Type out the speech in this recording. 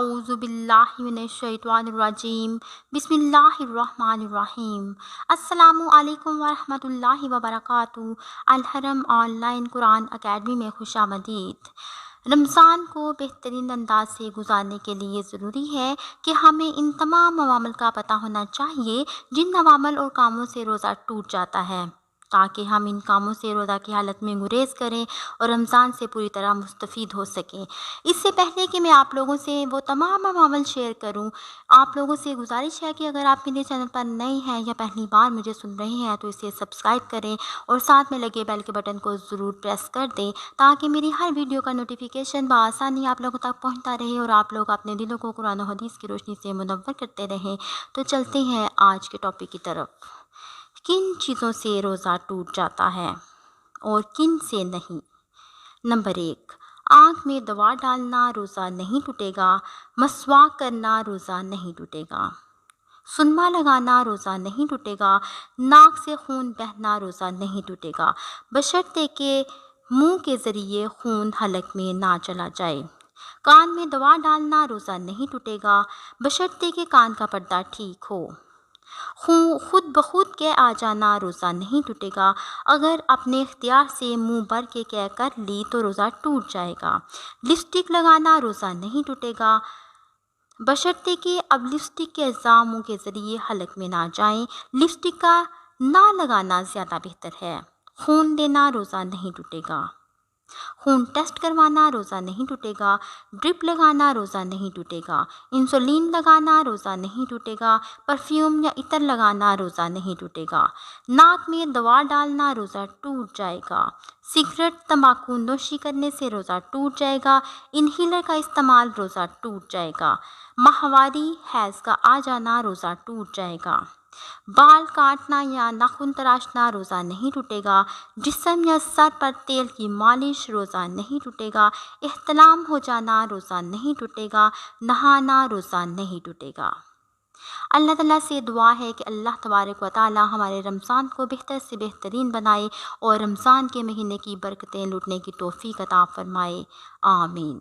اعوذ باللہ من الشیطان الرجیم بسم اللہ الرحمن الرحیم۔ السلام علیکم ورحمۃ اللہ وبرکاتہ۔ الحرم آن لائن قرآن اکیڈمی میں خوش آمدید۔ رمضان کو بہترین انداز سے گزارنے کے لیے ضروری ہے کہ ہمیں ان تمام عوامل کا پتہ ہونا چاہیے جن عوامل اور کاموں سے روزہ ٹوٹ جاتا ہے، تاکہ ہم ان کاموں سے روزہ کی حالت میں گریز کریں اور رمضان سے پوری طرح مستفید ہو سکیں۔ اس سے پہلے کہ میں آپ لوگوں سے وہ تمام عوامل شیئر کروں، آپ لوگوں سے گزارش ہے کہ اگر آپ میرے چینل پر نئے ہیں یا پہلی بار مجھے سن رہے ہیں تو اسے سبسکرائب کریں اور ساتھ میں لگے بیل کے بٹن کو ضرور پریس کر دیں تاکہ میری ہر ویڈیو کا نوٹیفیکیشن بآسانی آپ لوگوں تک پہنچتا رہے اور آپ لوگ اپنے دلوں کو قرآن و حدیث کی روشنی سے منور کرتے رہیں۔ تو چلتے ہیں آج کے ٹاپک کی طرف۔ کن چیزوں سے روزہ ٹوٹ جاتا ہے اور کن سے نہیں؟ نمبر 1، آنکھ میں دوا ڈالنا روزہ نہیں ٹوٹے گا، مسواک کرنا روزہ نہیں ٹوٹے گا، سرما لگانا روزہ نہیں ٹوٹے گا، ناک سے خون بہنا روزہ نہیں ٹوٹے گا، بشرطے کہ منہ کے ذریعے خون حلق میں نہ چلا جائے، کان میں دوا ڈالنا روزہ نہیں ٹوٹے گا، بشرطے کہ کان کا پردہ ٹھیک ہو، خود بخود کے آ جانا روزہ نہیں ٹوٹے گا، اگر اپنے اختیار سے منہ بھر کے کہہ کر لی تو روزہ ٹوٹ جائے گا، لپسٹک لگانا روزہ نہیں ٹوٹے گا، بشرطے کہ اب لپسٹک کے اجزاء منہ کے ذریعے حلق میں نہ جائیں، لپسٹک کا نہ لگانا زیادہ بہتر ہے، خون دینا روزہ نہیں ٹوٹے گا، خون ٹیسٹ کروانا روزہ نہیں ٹوٹے گا، ڈرپ لگانا روزہ نہیں ٹوٹے گا، انسولین لگانا روزہ نہیں ٹوٹے گا، پرفیوم یا عطر لگانا روزہ نہیں ٹوٹے گا، ناک میں دوا ڈالنا روزہ ٹوٹ جائے گا، سگریٹ تمباکو نوشی کرنے سے روزہ ٹوٹ جائے گا، انہیلر کا استعمال روزہ ٹوٹ جائے گا، ماہواری حیض کا آ جانا روزہ ٹوٹ جائے گا، بال کاٹنا یا ناخن تراشنا روزہ نہیں ٹوٹے گا، جسم یا سر پر تیل کی مالش روزہ نہیں ٹوٹے گا، احتلام ہو جانا روزہ نہیں ٹوٹے گا، نہانا روزہ نہیں ٹوٹے گا۔ اللہ تعالیٰ سے دعا ہے کہ اللہ تبارک و تعالیٰ ہمارے رمضان کو بہتر سے بہترین بنائے اور رمضان کے مہینے کی برکتیں لوٹنے کی توفیق عطا فرمائے، آمین۔